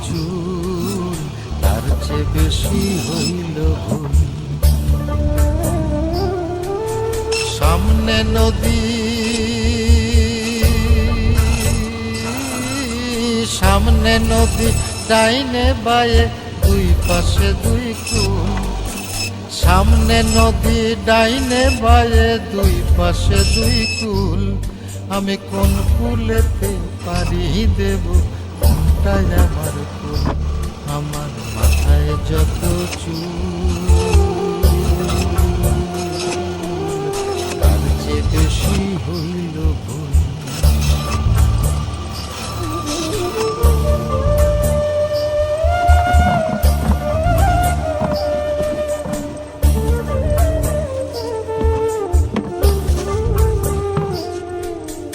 চুল তার চেয়ে বেশি হইল ভুল। সামনে নদী, সামনে নদী, ডাইনে বায়ে দুই পাশে দুই কুল। সামনে নদী, ডাইনে বায়ে দুই পাশে দুই কুল। আমি কোন কুলেতে পারি দেব, কোনটাই আমার কুল? আমার মাথায় যত চুল তার চেয়ে বেশি হইল ভুল।